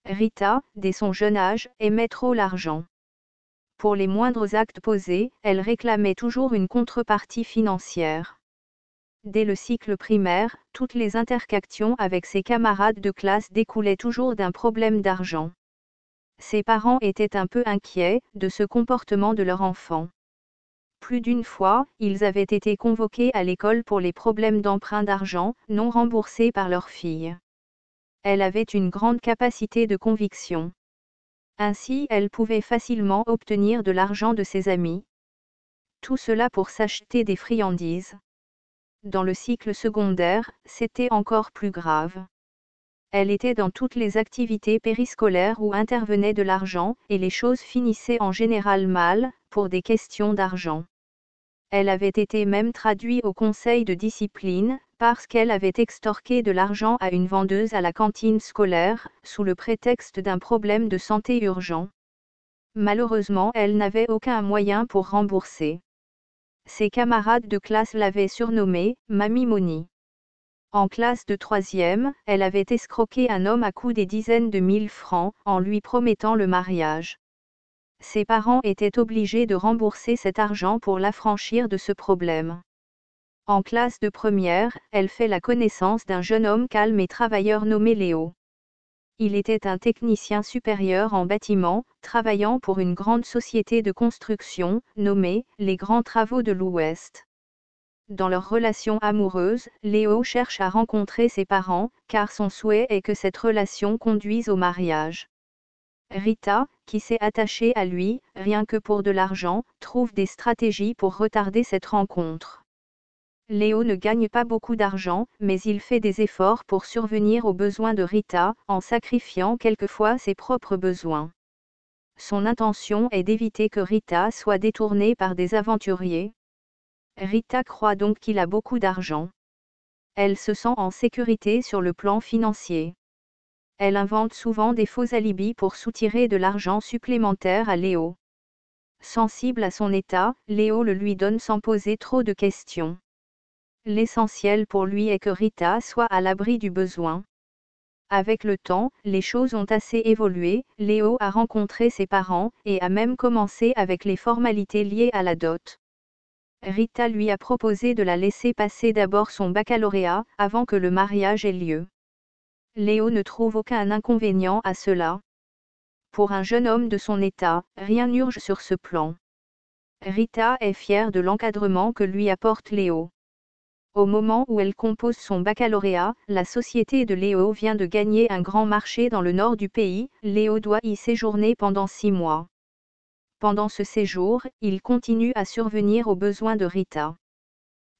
Rita, dès son jeune âge, aimait trop l'argent. Pour les moindres actes posés, elle réclamait toujours une contrepartie financière. Dès le cycle primaire, toutes les interactions avec ses camarades de classe découlaient toujours d'un problème d'argent. Ses parents étaient un peu inquiets de ce comportement de leur enfant. Plus d'une fois, ils avaient été convoqués à l'école pour les problèmes d'emprunt d'argent, non remboursés par leur fille. Elle avait une grande capacité de conviction. Ainsi, elle pouvait facilement obtenir de l'argent de ses amis. Tout cela pour s'acheter des friandises. Dans le cycle secondaire, c'était encore plus grave. Elle était dans toutes les activités périscolaires où intervenait de l'argent, et les choses finissaient en général mal, pour des questions d'argent. Elle avait été même traduite au conseil de discipline, parce qu'elle avait extorqué de l'argent à une vendeuse à la cantine scolaire, sous le prétexte d'un problème de santé urgent. Malheureusement, elle n'avait aucun moyen pour rembourser. Ses camarades de classe l'avaient surnommée « Mamie Money ». En classe de 3e, elle avait escroqué un homme à coups des dizaines de mille francs, en lui promettant le mariage. Ses parents étaient obligés de rembourser cet argent pour l'affranchir de ce problème. En classe de première, elle fait la connaissance d'un jeune homme calme et travailleur nommé Léo. Il était un technicien supérieur en bâtiment, travaillant pour une grande société de construction, nommée « Les Grands Travaux de l'Ouest ». Dans leur relation amoureuse, Léo cherche à rencontrer ses parents, car son souhait est que cette relation conduise au mariage. Rita, qui s'est attachée à lui, rien que pour de l'argent, trouve des stratégies pour retarder cette rencontre. Léo ne gagne pas beaucoup d'argent, mais il fait des efforts pour survenir aux besoins de Rita, en sacrifiant quelquefois ses propres besoins. Son intention est d'éviter que Rita soit détournée par des aventuriers. Rita croit donc qu'il a beaucoup d'argent. Elle se sent en sécurité sur le plan financier. Elle invente souvent des faux alibis pour soutirer de l'argent supplémentaire à Léo. Sensible à son état, Léo le lui donne sans poser trop de questions. L'essentiel pour lui est que Rita soit à l'abri du besoin. Avec le temps, les choses ont assez évolué, Léo a rencontré ses parents, et a même commencé avec les formalités liées à la dot. Rita lui a proposé de la laisser passer d'abord son baccalauréat, avant que le mariage ait lieu. Léo ne trouve aucun inconvénient à cela. Pour un jeune homme de son état, rien n'urge sur ce plan. Rita est fière de l'encadrement que lui apporte Léo. Au moment où elle compose son baccalauréat, la société de Léo vient de gagner un grand marché dans le nord du pays, Léo doit y séjourner pendant 6 mois. Pendant ce séjour, il continue à survenir aux besoins de Rita.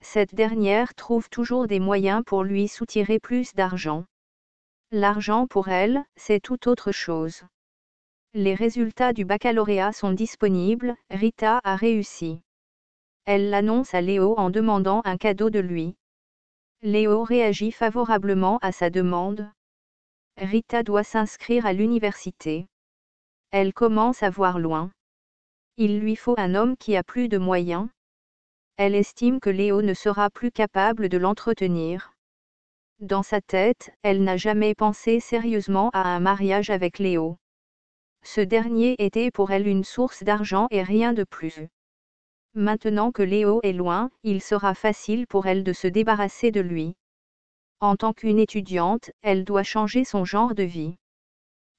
Cette dernière trouve toujours des moyens pour lui soutirer plus d'argent. L'argent pour elle, c'est tout autre chose. Les résultats du baccalauréat sont disponibles, Rita a réussi. Elle l'annonce à Léo en demandant un cadeau de lui. Léo réagit favorablement à sa demande. Rita doit s'inscrire à l'université. Elle commence à voir loin. Il lui faut un homme qui a plus de moyens. Elle estime que Léo ne sera plus capable de l'entretenir. Dans sa tête, elle n'a jamais pensé sérieusement à un mariage avec Léo. Ce dernier était pour elle une source d'argent et rien de plus. Maintenant que Léo est loin, il sera facile pour elle de se débarrasser de lui. En tant qu'une étudiante, elle doit changer son genre de vie.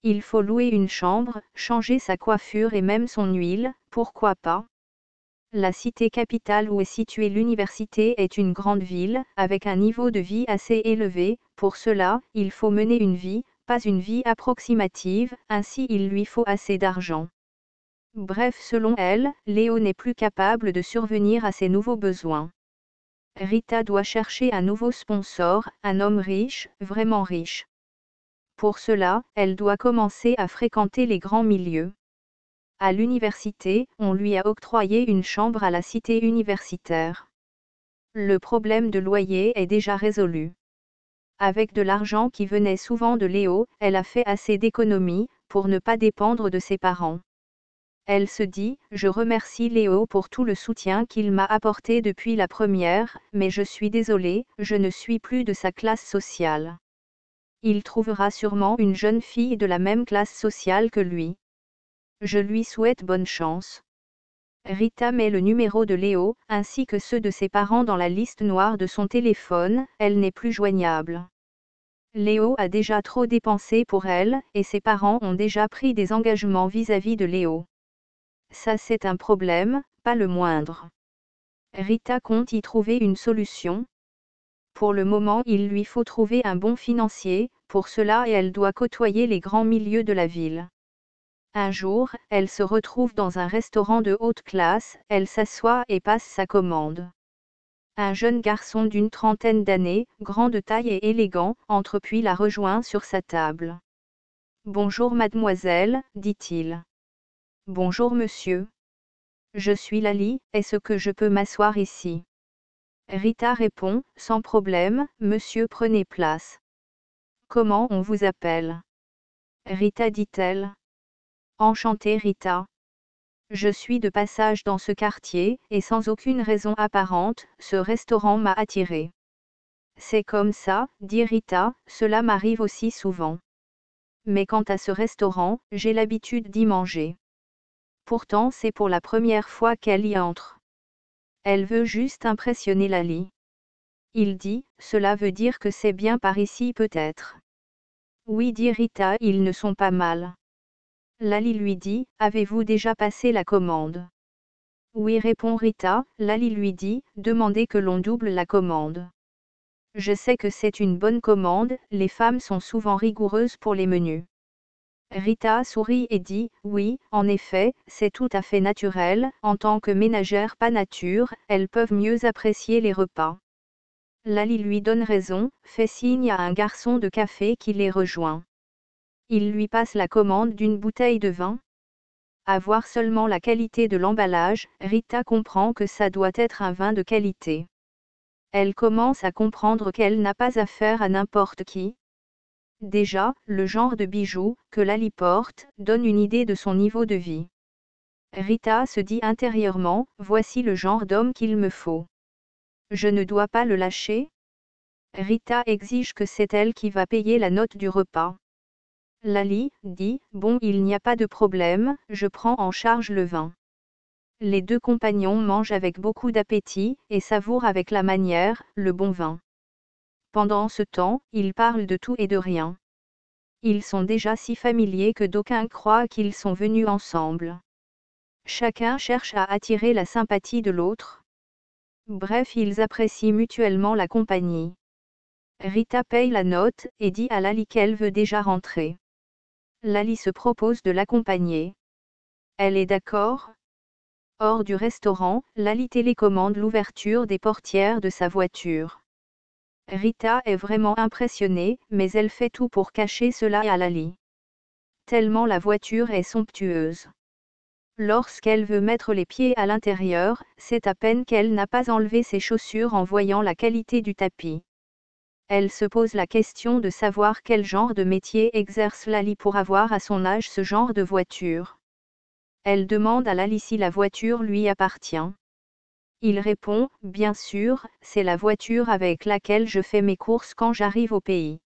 Il faut louer une chambre, changer sa coiffure et même son huile, pourquoi pas? La cité capitale où est située l'université est une grande ville, avec un niveau de vie assez élevé. Pour cela, il faut mener une vie, pas une vie approximative, ainsi il lui faut assez d'argent. Bref, selon elle, Léo n'est plus capable de survenir à ses nouveaux besoins. Rita doit chercher un nouveau sponsor, un homme riche, vraiment riche. Pour cela, elle doit commencer à fréquenter les grands milieux. À l'université, on lui a octroyé une chambre à la cité universitaire. Le problème de loyer est déjà résolu. Avec de l'argent qui venait souvent de Léo, elle a fait assez d'économies, pour ne pas dépendre de ses parents. Elle se dit, je remercie Léo pour tout le soutien qu'il m'a apporté depuis la première, mais je suis désolée, je ne suis plus de sa classe sociale. Il trouvera sûrement une jeune fille de la même classe sociale que lui. Je lui souhaite bonne chance. Rita met le numéro de Léo, ainsi que ceux de ses parents dans la liste noire de son téléphone, elle n'est plus joignable. Léo a déjà trop dépensé pour elle, et ses parents ont déjà pris des engagements vis-à-vis de Léo. Ça c'est un problème, pas le moindre. Rita compte y trouver une solution. Pour le moment il lui faut trouver un bon financier, pour cela elle doit côtoyer les grands milieux de la ville. Un jour, elle se retrouve dans un restaurant de haute classe, elle s'assoit et passe sa commande. Un jeune garçon d'une trentaine d'années, grand de taille et élégant, entre puis la rejoint sur sa table. « Bonjour mademoiselle, dit-il. »« Bonjour monsieur. Je suis Lali, est-ce que je peux m'asseoir ici ?» Rita répond, « Sans problème, monsieur prenez place. »« Comment on vous appelle ?» Rita dit-elle. « Enchantée Rita. Je suis de passage dans ce quartier, et sans aucune raison apparente, ce restaurant m'a attirée. »« C'est comme ça, dit Rita, cela m'arrive aussi souvent. Mais quant à ce restaurant, j'ai l'habitude d'y manger. » Pourtant c'est pour la première fois qu'elle y entre. Elle veut juste impressionner Lali. Il dit, « Cela veut dire que c'est bien par ici peut-être. » Oui dit Rita, ils ne sont pas mal. Lali lui dit, « Avez-vous déjà passé la commande ?» Oui répond Rita, Lali lui dit, « Demandez que l'on double la commande. » Je sais que c'est une bonne commande, les femmes sont souvent rigoureuses pour les menus. Rita sourit et dit, « Oui, en effet, c'est tout à fait naturel, en tant que ménagères pas nature, elles peuvent mieux apprécier les repas. » Lali lui donne raison, fait signe à un garçon de café qui les rejoint. Il lui passe la commande d'une bouteille de vin. À voir seulement la qualité de l'emballage, Rita comprend que ça doit être un vin de qualité. Elle commence à comprendre qu'elle n'a pas affaire à n'importe qui. Déjà, le genre de bijoux que Lali porte donne une idée de son niveau de vie. Rita se dit intérieurement, voici le genre d'homme qu'il me faut. Je ne dois pas le lâcher. Rita exige que c'est elle qui va payer la note du repas. Lali dit, bon il n'y a pas de problème, je prends en charge le vin. Les deux compagnons mangent avec beaucoup d'appétit, et savourent avec la manière, le bon vin. Pendant ce temps, ils parlent de tout et de rien. Ils sont déjà si familiers que d'aucuns croient qu'ils sont venus ensemble. Chacun cherche à attirer la sympathie de l'autre. Bref, ils apprécient mutuellement la compagnie. Rita paye la note, et dit à Lali qu'elle veut déjà rentrer. Lali se propose de l'accompagner. Elle est d'accord. Hors du restaurant, Lali télécommande l'ouverture des portières de sa voiture. Rita est vraiment impressionnée, mais elle fait tout pour cacher cela à Lali. Tellement la voiture est somptueuse. Lorsqu'elle veut mettre les pieds à l'intérieur, c'est à peine qu'elle n'a pas enlevé ses chaussures en voyant la qualité du tapis. Elle se pose la question de savoir quel genre de métier exerce Lali pour avoir à son âge ce genre de voiture. Elle demande à Lali si la voiture lui appartient. Il répond, bien sûr, c'est la voiture avec laquelle je fais mes courses quand j'arrive au pays.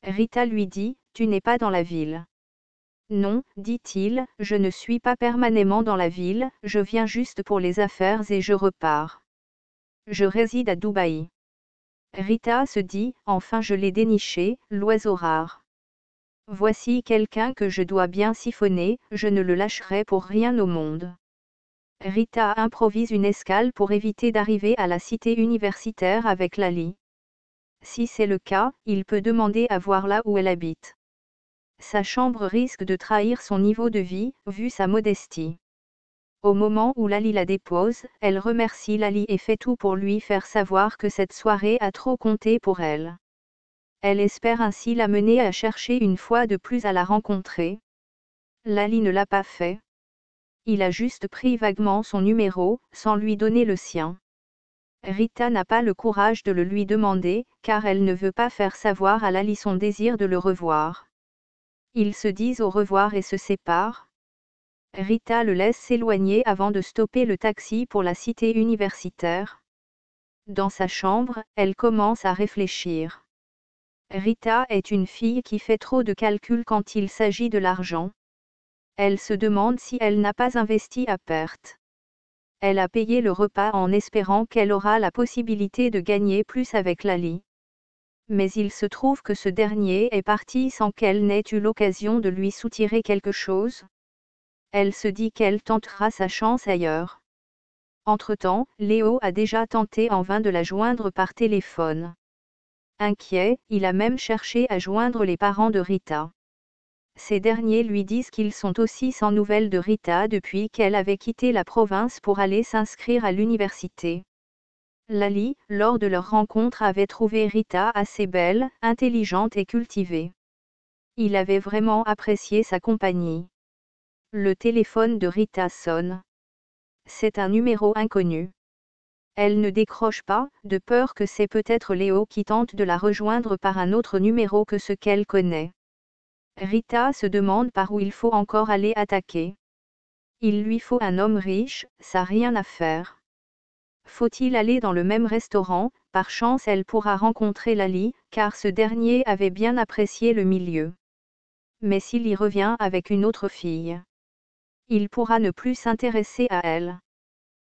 Rita lui dit, tu n'es pas dans la ville. Non, dit-il, je ne suis pas permanemment dans la ville, je viens juste pour les affaires et je repars. Je réside à Dubaï. Rita se dit, enfin je l'ai déniché, l'oiseau rare. Voici quelqu'un que je dois bien siphonner, je ne le lâcherai pour rien au monde. Rita improvise une escale pour éviter d'arriver à la cité universitaire avec Lali. Si c'est le cas, il peut demander à voir là où elle habite. Sa chambre risque de trahir son niveau de vie, vu sa modestie. Au moment où Lali la dépose, elle remercie Lali et fait tout pour lui faire savoir que cette soirée a trop compté pour elle. Elle espère ainsi la mener à chercher une fois de plus à la rencontrer. Lali ne l'a pas fait. Il a juste pris vaguement son numéro, sans lui donner le sien. Rita n'a pas le courage de le lui demander, car elle ne veut pas faire savoir à Lali son désir de le revoir. Ils se disent au revoir et se séparent. Rita le laisse s'éloigner avant de stopper le taxi pour la cité universitaire. Dans sa chambre, elle commence à réfléchir. Rita est une fille qui fait trop de calculs quand il s'agit de l'argent. Elle se demande si elle n'a pas investi à perte. Elle a payé le repas en espérant qu'elle aura la possibilité de gagner plus avec Lali. Mais il se trouve que ce dernier est parti sans qu'elle n'ait eu l'occasion de lui soutirer quelque chose. Elle se dit qu'elle tentera sa chance ailleurs. Entre-temps, Léo a déjà tenté en vain de la joindre par téléphone. Inquiet, il a même cherché à joindre les parents de Rita. Ces derniers lui disent qu'ils sont aussi sans nouvelles de Rita depuis qu'elle avait quitté la province pour aller s'inscrire à l'université. Lali, lors de leur rencontre, avait trouvé Rita assez belle, intelligente et cultivée. Il avait vraiment apprécié sa compagnie. Le téléphone de Rita sonne. C'est un numéro inconnu. Elle ne décroche pas, de peur que c'est peut-être Léo qui tente de la rejoindre par un autre numéro que ce qu'elle connaît. Rita se demande par où il faut encore aller attaquer. Il lui faut un homme riche, ça rien à faire. Faut-il aller dans le même restaurant? Par chance elle pourra rencontrer Lali, car ce dernier avait bien apprécié le milieu. Mais s'il y revient avec une autre fille, il pourra ne plus s'intéresser à elle.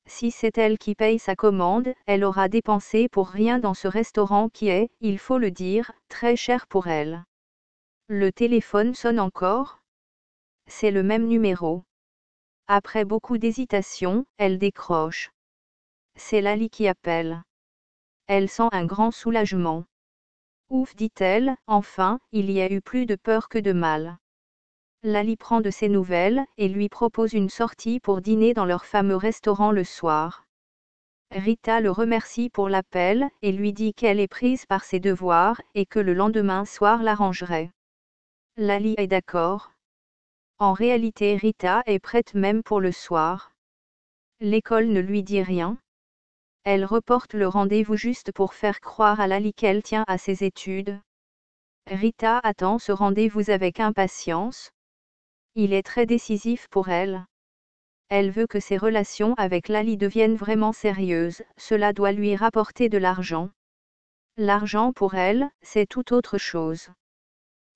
Si c'est elle qui paye sa commande, elle aura dépensé pour rien dans ce restaurant qui est, il faut le dire, très cher pour elle. Le téléphone sonne encore. C'est le même numéro. Après beaucoup d'hésitation, elle décroche. C'est Lali qui appelle. Elle sent un grand soulagement. Ouf, dit-elle, enfin, il y a eu plus de peur que de mal. Lali prend de ses nouvelles, et lui propose une sortie pour dîner dans leur fameux restaurant le soir. Rita le remercie pour l'appel, et lui dit qu'elle est prise par ses devoirs, et que le lendemain soir l'arrangerait. Lali est d'accord. En réalité Rita est prête même pour le soir. L'école ne lui dit rien. Elle reporte le rendez-vous juste pour faire croire à Lali qu'elle tient à ses études. Rita attend ce rendez-vous avec impatience. Il est très décisif pour elle. Elle veut que ses relations avec Lali deviennent vraiment sérieuses, cela doit lui rapporter de l'argent. L'argent pour elle, c'est tout autre chose.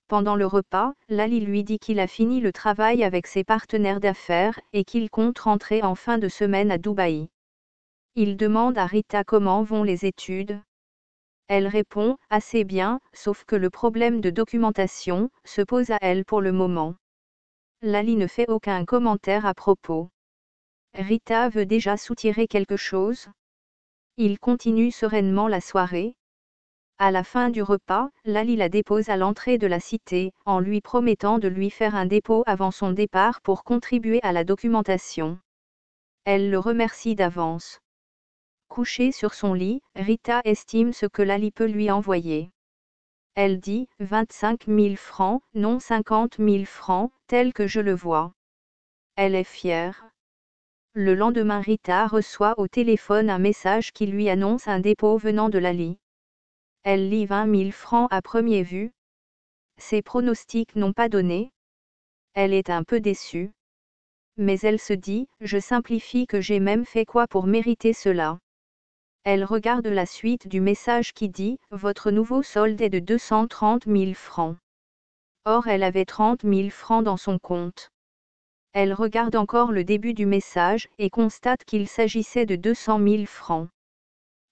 Pendant le repas, Lali lui dit qu'il a fini le travail avec ses partenaires d'affaires et qu'il compte rentrer en fin de semaine à Dubaï. Il demande à Rita comment vont les études. Elle répond, assez bien, sauf que le problème de documentation se pose à elle pour le moment. Lali ne fait aucun commentaire à propos. Rita veut déjà soutirer quelque chose. Il continue sereinement la soirée. À la fin du repas, Lali la dépose à l'entrée de la cité, en lui promettant de lui faire un dépôt avant son départ pour contribuer à la documentation. Elle le remercie d'avance. Couchée sur son lit, Rita estime ce que Lali peut lui envoyer. Elle dit, 25 000 francs, non 50 000 francs, tel que je le vois. Elle est fière. Le lendemain Rita reçoit au téléphone un message qui lui annonce un dépôt venant de Lali. Elle lit 20 000 francs à première vue. Ses pronostics n'ont pas donné. Elle est un peu déçue. Mais elle se dit, je simplifie que j'ai même fait quoi pour mériter cela. Elle regarde la suite du message qui dit, votre nouveau solde est de 230 000 francs. Or elle avait 30 000 francs dans son compte. Elle regarde encore le début du message et constate qu'il s'agissait de 200 000 francs.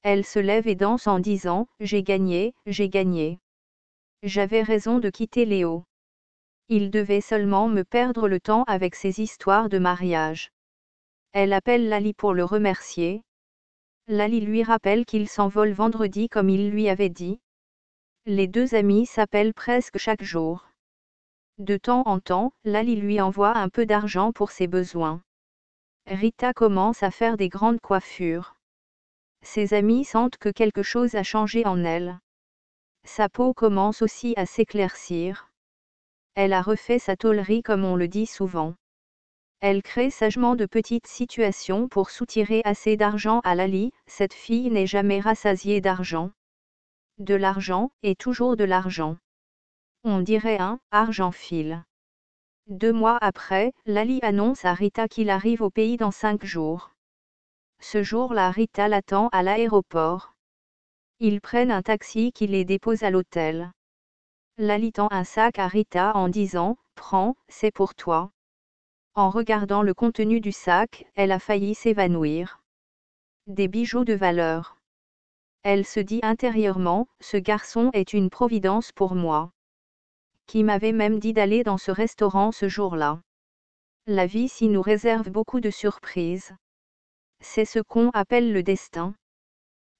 Elle se lève et danse en disant, j'ai gagné, j'ai gagné. J'avais raison de quitter Léo. Il devait seulement me perdre le temps avec ses histoires de mariage. Elle appelle Lali pour le remercier. Lali lui rappelle qu'il s'envole vendredi comme il lui avait dit. Les deux amis s'appellent presque chaque jour. De temps en temps, Lali lui envoie un peu d'argent pour ses besoins. Rita commence à faire des grandes coiffures. Ses amis sentent que quelque chose a changé en elle. Sa peau commence aussi à s'éclaircir. Elle a refait sa tôlerie comme on le dit souvent. Elle crée sagement de petites situations pour soutirer assez d'argent à Lali, cette fille n'est jamais rassasiée d'argent. De l'argent, et toujours de l'argent. On dirait un argent file. 2 mois après, Lali annonce à Rita qu'il arrive au pays dans 5 jours. Ce jour-là Rita l'attend à l'aéroport. Ils prennent un taxi qui les dépose à l'hôtel. Lali tend un sac à Rita en disant « Prends, c'est pour toi ». En regardant le contenu du sac, elle a failli s'évanouir. Des bijoux de valeur. Elle se dit intérieurement « Ce garçon est une providence pour moi ». Qui m'avait même dit d'aller dans ce restaurant ce jour-là. La vie s'y nous réserve beaucoup de surprises. C'est ce qu'on appelle le destin.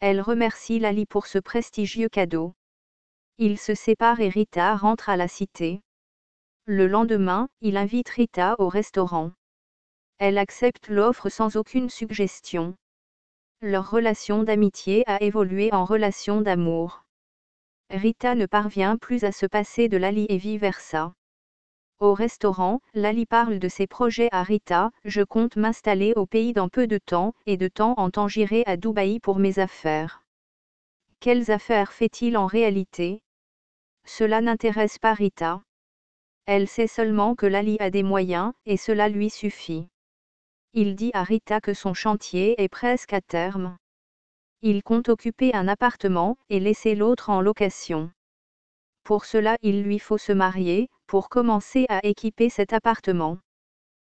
Elle remercie Lali pour ce prestigieux cadeau. Ils se séparent et Rita rentre à la cité. Le lendemain, il invite Rita au restaurant. Elle accepte l'offre sans aucune suggestion. Leur relation d'amitié a évolué en relation d'amour. Rita ne parvient plus à se passer de Lali et vice-versa. Au restaurant, Lali parle de ses projets à Rita. Je compte m'installer au pays dans peu de temps, et de temps en temps j'irai à Dubaï pour mes affaires. Quelles affaires fait-il en réalité? Cela n'intéresse pas Rita. Elle sait seulement que Lali a des moyens, et cela lui suffit. Il dit à Rita que son chantier est presque à terme. Il compte occuper un appartement, et laisser l'autre en location. Pour cela il lui faut se marier, pour commencer à équiper cet appartement.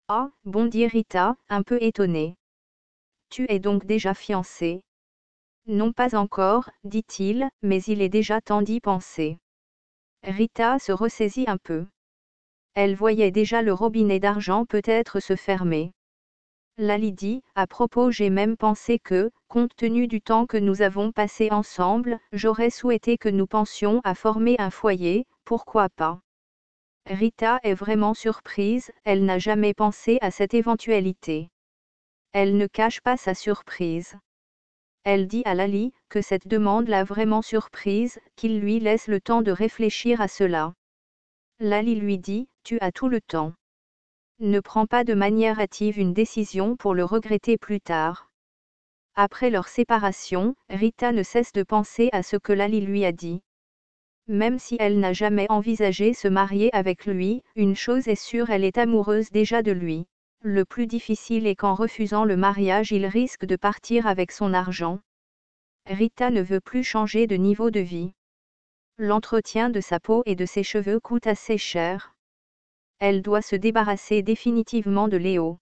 Ah, bon dit Rita, un peu étonnée. Tu es donc déjà fiancée? Non pas encore, dit-il, mais il est déjà temps d'y penser. Rita se ressaisit un peu. Elle voyait déjà le robinet d'argent peut-être se fermer. Lali dit, à propos j'ai même pensé que, compte tenu du temps que nous avons passé ensemble, j'aurais souhaité que nous pensions à former un foyer, pourquoi pas? Rita est vraiment surprise, elle n'a jamais pensé à cette éventualité. Elle ne cache pas sa surprise. Elle dit à Lali, que cette demande l'a vraiment surprise, qu'il lui laisse le temps de réfléchir à cela. Lali lui dit, tu as tout le temps. Ne prends pas de manière hâtive une décision pour le regretter plus tard. Après leur séparation, Rita ne cesse de penser à ce que Lali lui a dit. Même si elle n'a jamais envisagé se marier avec lui, une chose est sûre, elle est amoureuse déjà de lui. Le plus difficile est qu'en refusant le mariage il risque de partir avec son argent. Rita ne veut plus changer de niveau de vie. L'entretien de sa peau et de ses cheveux coûte assez cher. Elle doit se débarrasser définitivement de Léo.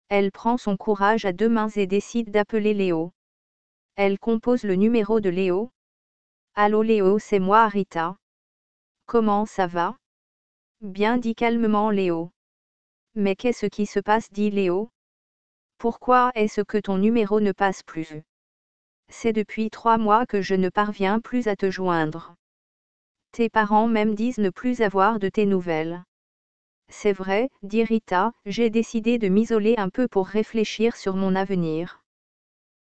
Elle prend son courage à deux mains et décide d'appeler Léo. Elle compose le numéro de Léo. Allô Léo, c'est moi Rita. Comment ça va? Bien dit calmement Léo. Mais qu'est-ce qui se passe dit Léo. Pourquoi est-ce que ton numéro ne passe plus? C'est depuis 3 mois que je ne parviens plus à te joindre. Tes parents même disent ne plus avoir de tes nouvelles. C'est vrai, dit Rita, j'ai décidé de m'isoler un peu pour réfléchir sur mon avenir.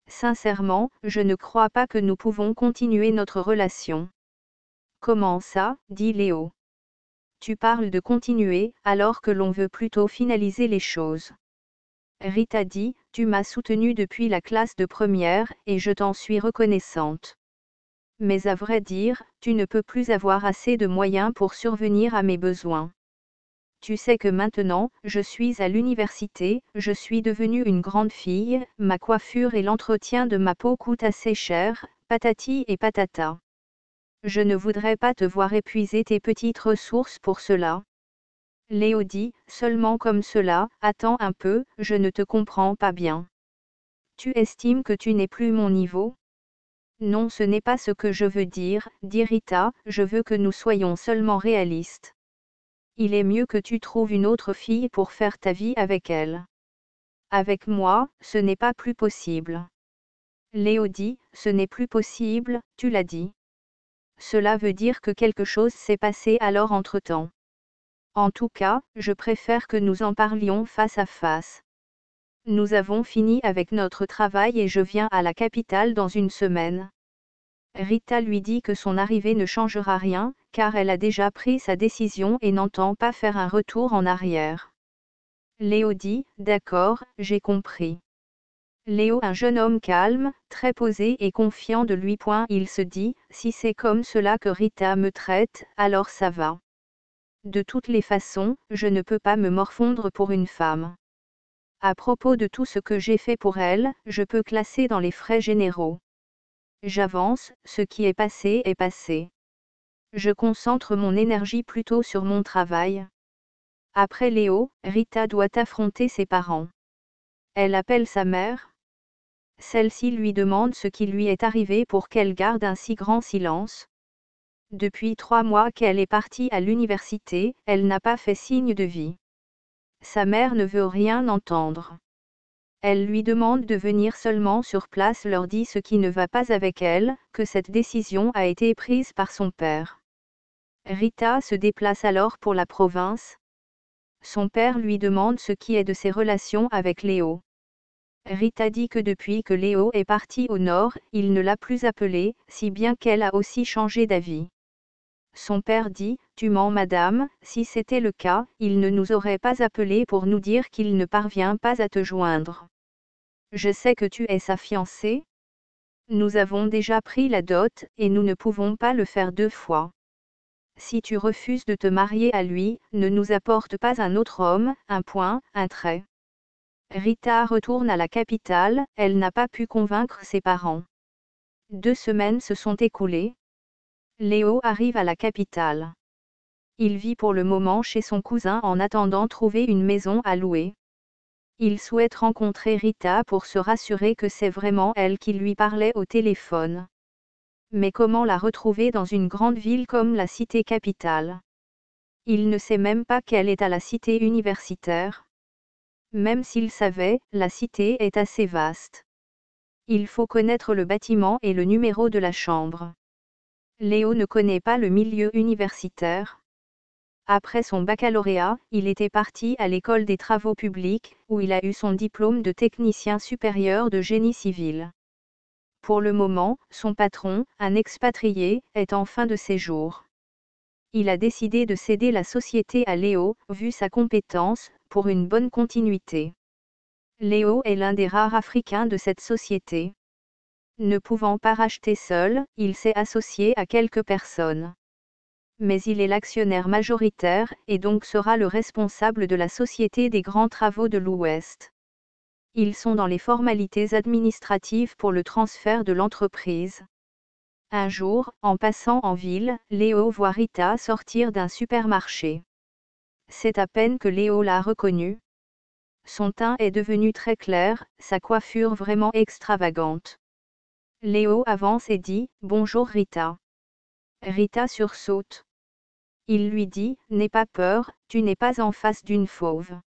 Sincèrement, je ne crois pas que nous pouvons continuer notre relation. Comment ça, dit Léo. Tu parles de continuer, alors que l'on veut plutôt finaliser les choses. Rita dit, tu m'as soutenue depuis la classe de première, et je t'en suis reconnaissante. Mais à vrai dire, tu ne peux plus avoir assez de moyens pour survenir à mes besoins. Tu sais que maintenant, je suis à l'université, je suis devenue une grande fille, ma coiffure et l'entretien de ma peau coûtent assez cher, patati et patata. Je ne voudrais pas te voir épuiser tes petites ressources pour cela. Léo dit, seulement comme cela, attends un peu, je ne te comprends pas bien. Tu estimes que tu n'es plus mon niveau? Non, ce n'est pas ce que je veux dire, dit Rita, je veux que nous soyons seulement réalistes. Il est mieux que tu trouves une autre fille pour faire ta vie avec elle. Avec moi, ce n'est pas plus possible. Léo dit, ce n'est plus possible, tu l'as dit. Cela veut dire que quelque chose s'est passé alors entre-temps. En tout cas, je préfère que nous en parlions face à face. Nous avons fini avec notre travail et je viens à la capitale dans une semaine. Rita lui dit que son arrivée ne changera rien, car elle a déjà pris sa décision et n'entend pas faire un retour en arrière. Léo dit, d'accord, j'ai compris. Léo, un jeune homme calme, très posé et confiant de lui. Il se dit, si c'est comme cela que Rita me traite, alors ça va. De toutes les façons, je ne peux pas me morfondre pour une femme. À propos de tout ce que j'ai fait pour elle, je peux classer dans les frais généraux. J'avance, ce qui est passé est passé. Je concentre mon énergie plutôt sur mon travail. Après Léo, Rita doit affronter ses parents. Elle appelle sa mère. Celle-ci lui demande ce qui lui est arrivé pour qu'elle garde un si grand silence. Depuis 3 mois qu'elle est partie à l'université, elle n'a pas fait signe de vie. Sa mère ne veut rien entendre. Elle lui demande de venir seulement sur place, leur dit ce qui ne va pas avec elle, que cette décision a été prise par son père. Rita se déplace alors pour la province. Son père lui demande ce qui est de ses relations avec Léo. Rita dit que depuis que Léo est parti au nord, il ne l'a plus appelée, si bien qu'elle a aussi changé d'avis. Son père dit, « Tu mens madame, si c'était le cas, il ne nous aurait pas appelé pour nous dire qu'il ne parvient pas à te joindre. Je sais que tu es sa fiancée. Nous avons déjà pris la dot, et nous ne pouvons pas le faire 2 fois. Si tu refuses de te marier à lui, ne nous apporte pas un autre homme, un point, un trait. » Rita retourne à la capitale, elle n'a pas pu convaincre ses parents. 2 semaines se sont écoulées. Léo arrive à la capitale. Il vit pour le moment chez son cousin en attendant trouver une maison à louer. Il souhaite rencontrer Rita pour se rassurer que c'est vraiment elle qui lui parlait au téléphone. Mais comment la retrouver dans une grande ville comme la cité capitale? Il ne sait même pas qu'elle est à la cité universitaire. Même s'il savait, la cité est assez vaste. Il faut connaître le bâtiment et le numéro de la chambre. Léo ne connaît pas le milieu universitaire. Après son baccalauréat, il était parti à l'école des travaux publics, où il a eu son diplôme de technicien supérieur de génie civil. Pour le moment, son patron, un expatrié, est en fin de séjour. Il a décidé de céder la société à Léo, vu sa compétence, pour une bonne continuité. Léo est l'un des rares Africains de cette société. Ne pouvant pas racheter seul, il s'est associé à quelques personnes. Mais il est l'actionnaire majoritaire, et donc sera le responsable de la Société des grands travaux de l'Ouest. Ils sont dans les formalités administratives pour le transfert de l'entreprise. Un jour, en passant en ville, Léo voit Rita sortir d'un supermarché. C'est à peine que Léo l'a reconnue. Son teint est devenu très clair, sa coiffure vraiment extravagante. Léo avance et dit, « Bonjour Rita. » Rita sursaute. Il lui dit, « N'aie pas peur, tu n'es pas en face d'une fauve. »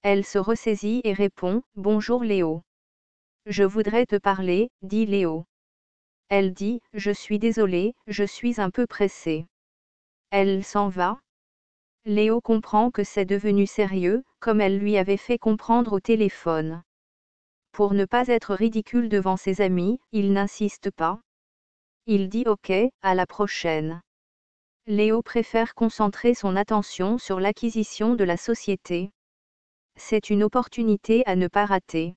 Elle se ressaisit et répond, « Bonjour Léo. » Je voudrais te parler, dit Léo. Elle dit, « Je suis désolée, je suis un peu pressée. » Elle s'en va. Léo comprend que c'est devenu sérieux, comme elle lui avait fait comprendre au téléphone. Pour ne pas être ridicule devant ses amis, il n'insiste pas. Il dit OK, à la prochaine. Léo préfère concentrer son attention sur l'acquisition de la société. C'est une opportunité à ne pas rater.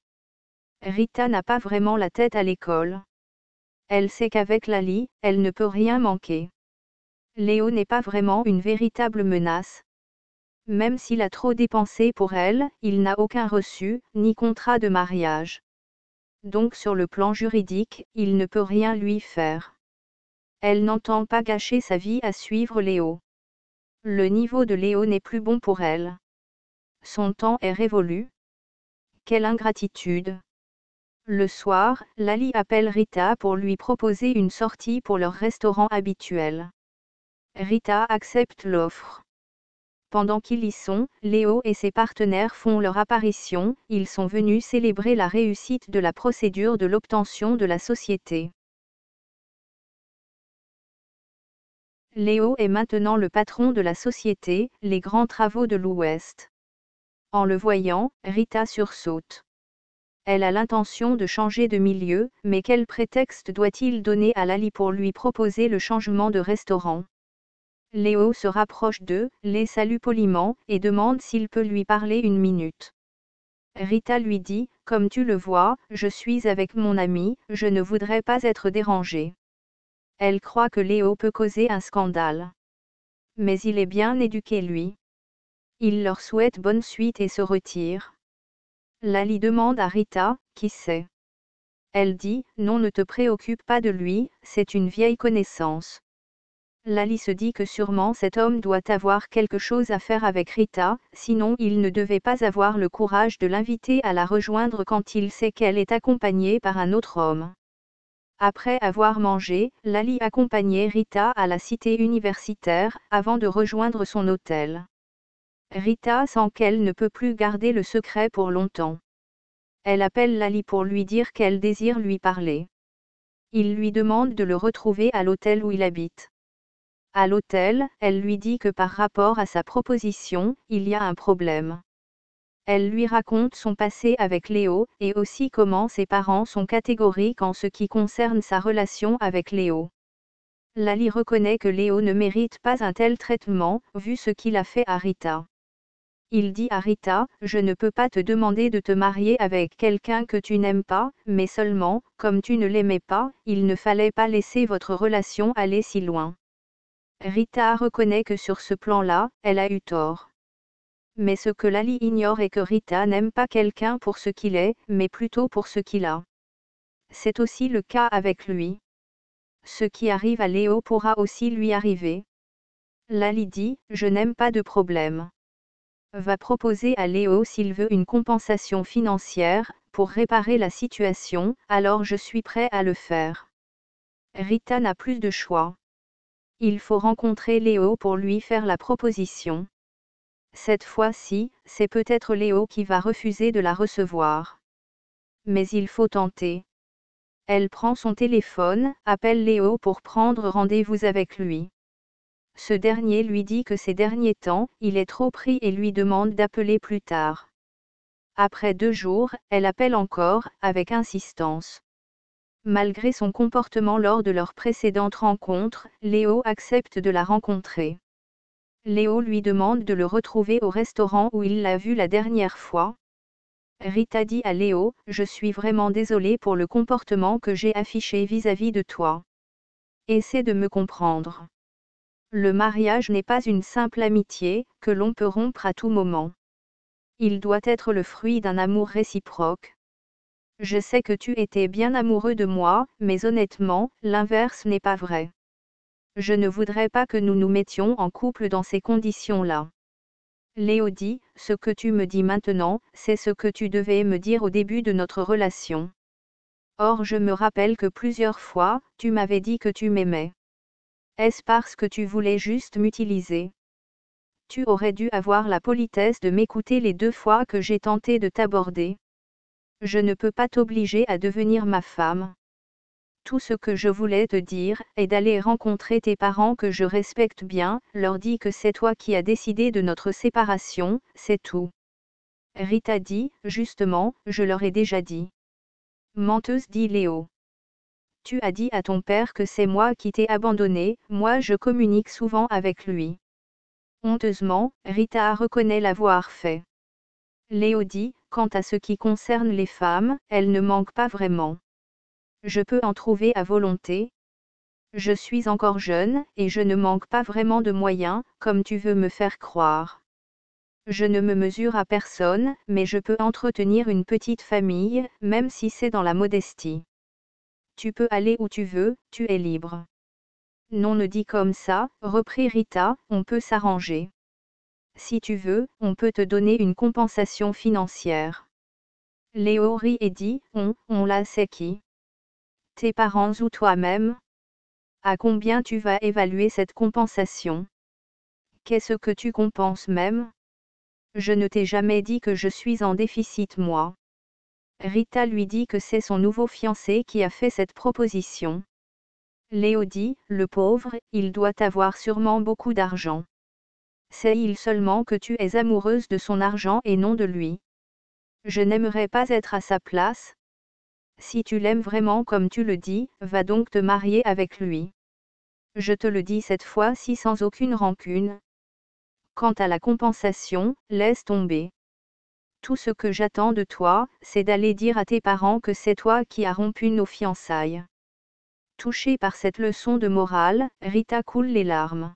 Rita n'a pas vraiment la tête à l'école. Elle sait qu'avec Lali, elle ne peut rien manquer. Léo n'est pas vraiment une véritable menace. Même s'il a trop dépensé pour elle, il n'a aucun reçu, ni contrat de mariage. Donc sur le plan juridique, il ne peut rien lui faire. Elle n'entend pas gâcher sa vie à suivre Léo. Le niveau de Léo n'est plus bon pour elle. Son temps est révolu. Quelle ingratitude! Le soir, Lali appelle Rita pour lui proposer une sortie pour leur restaurant habituel. Rita accepte l'offre. Pendant qu'ils y sont, Léo et ses partenaires font leur apparition, ils sont venus célébrer la réussite de la procédure de l'obtention de la société. Léo est maintenant le patron de la société, les grands travaux de l'Ouest. En le voyant, Rita sursaute. Elle a l'intention de changer de milieu, mais quel prétexte doit-il donner à Lali pour lui proposer le changement de restaurant? Léo se rapproche d'eux, les salue poliment, et demande s'il peut lui parler une minute. Rita lui dit, « Comme tu le vois, je suis avec mon ami, je ne voudrais pas être dérangée. » Elle croit que Léo peut causer un scandale. Mais il est bien éduqué lui. Il leur souhaite bonne suite et se retire. Lali demande à Rita, « Qui c'est ?» Elle dit, « Non, ne te préoccupe pas de lui, c'est une vieille connaissance. » Lali se dit que sûrement cet homme doit avoir quelque chose à faire avec Rita, sinon il ne devait pas avoir le courage de l'inviter à la rejoindre quand il sait qu'elle est accompagnée par un autre homme. Après avoir mangé, Lali accompagnait Rita à la cité universitaire, avant de rejoindre son hôtel. Rita sent qu'elle ne peut plus garder le secret pour longtemps. Elle appelle Lali pour lui dire qu'elle désire lui parler. Il lui demande de le retrouver à l'hôtel où il habite. À l'hôtel, elle lui dit que par rapport à sa proposition, il y a un problème. Elle lui raconte son passé avec Léo, et aussi comment ses parents sont catégoriques en ce qui concerne sa relation avec Léo. Lali reconnaît que Léo ne mérite pas un tel traitement, vu ce qu'il a fait à Rita. Il dit à Rita, je ne peux pas te demander de te marier avec quelqu'un que tu n'aimes pas, mais seulement, comme tu ne l'aimais pas, il ne fallait pas laisser votre relation aller si loin. Rita reconnaît que sur ce plan-là, elle a eu tort. Mais ce que Lali ignore est que Rita n'aime pas quelqu'un pour ce qu'il est, mais plutôt pour ce qu'il a. C'est aussi le cas avec lui. Ce qui arrive à Léo pourra aussi lui arriver. Lali dit, je n'aime pas de problème. Va proposer à Léo s'il veut une compensation financière, pour réparer la situation, alors je suis prêt à le faire. Rita n'a plus de choix. Il faut rencontrer Léo pour lui faire la proposition. Cette fois-ci, c'est peut-être Léo qui va refuser de la recevoir. Mais il faut tenter. Elle prend son téléphone, appelle Léo pour prendre rendez-vous avec lui. Ce dernier lui dit que ces derniers temps, il est trop pris et lui demande d'appeler plus tard. Après 2 jours, elle appelle encore, avec insistance. Malgré son comportement lors de leur précédente rencontre, Léo accepte de la rencontrer. Léo lui demande de le retrouver au restaurant où il l'a vu la dernière fois. Rita dit à Léo, je suis vraiment désolée pour le comportement que j'ai affiché vis-à-vis de toi. Essaie de me comprendre. Le mariage n'est pas une simple amitié, que l'on peut rompre à tout moment. Il doit être le fruit d'un amour réciproque. Je sais que tu étais bien amoureux de moi, mais honnêtement, l'inverse n'est pas vrai. Je ne voudrais pas que nous nous mettions en couple dans ces conditions-là. Léo dit, ce que tu me dis maintenant, c'est ce que tu devais me dire au début de notre relation. Or je me rappelle que plusieurs fois, tu m'avais dit que tu m'aimais. Est-ce parce que tu voulais juste m'utiliser? Tu aurais dû avoir la politesse de m'écouter les 2 fois que j'ai tenté de t'aborder. Je ne peux pas t'obliger à devenir ma femme. Tout ce que je voulais te dire est d'aller rencontrer tes parents que je respecte bien, leur dis que c'est toi qui as décidé de notre séparation, c'est tout. Rita dit, justement, je leur ai déjà dit. Menteuse, dit Léo. Tu as dit à ton père que c'est moi qui t'ai abandonné, moi je communique souvent avec lui. Honteusement, Rita reconnaît l'avoir fait. Léo dit, quant à ce qui concerne les femmes, elles ne manquent pas vraiment. Je peux en trouver à volonté. Je suis encore jeune, et je ne manque pas vraiment de moyens, comme tu veux me faire croire. Je ne me mesure à personne, mais je peux entretenir une petite famille, même si c'est dans la modestie. Tu peux aller où tu veux, tu es libre. Non, ne dis comme ça, reprit Rita, on peut s'arranger. Si tu veux, on peut te donner une compensation financière. Léo rit et dit, on la sait qui? Tes parents ou toi-même? À combien tu vas évaluer cette compensation? Qu'est-ce que tu compenses même? Je ne t'ai jamais dit que je suis en déficit moi. Rita lui dit que c'est son nouveau fiancé qui a fait cette proposition. Léo dit, le pauvre, il doit avoir sûrement beaucoup d'argent. C'est il seulement que tu es amoureuse de son argent et non de lui. Je n'aimerais pas être à sa place. Si tu l'aimes vraiment comme tu le dis, va donc te marier avec lui. Je te le dis cette fois-ci sans aucune rancune. Quant à la compensation, laisse tomber. Tout ce que j'attends de toi, c'est d'aller dire à tes parents que c'est toi qui as rompu nos fiançailles. Touchée par cette leçon de morale, Rita coule les larmes.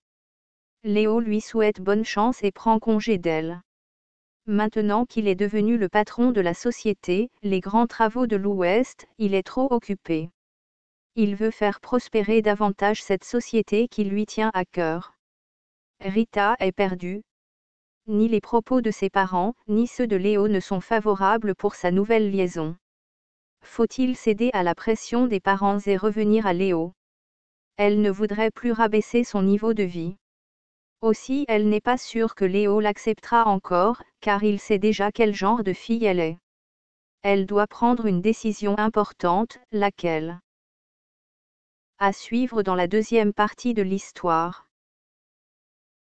Léo lui souhaite bonne chance et prend congé d'elle. Maintenant qu'il est devenu le patron de la société, les grands travaux de l'Ouest, il est trop occupé. Il veut faire prospérer davantage cette société qui lui tient à cœur. Rita est perdue. Ni les propos de ses parents, ni ceux de Léo ne sont favorables pour sa nouvelle liaison. Faut-il céder à la pression des parents et revenir à Léo? Elle ne voudrait plus rabaisser son niveau de vie. Aussi elle n'est pas sûre que Léo l'acceptera encore, car il sait déjà quel genre de fille elle est. Elle doit prendre une décision importante, laquelle? À suivre dans la deuxième partie de l'histoire.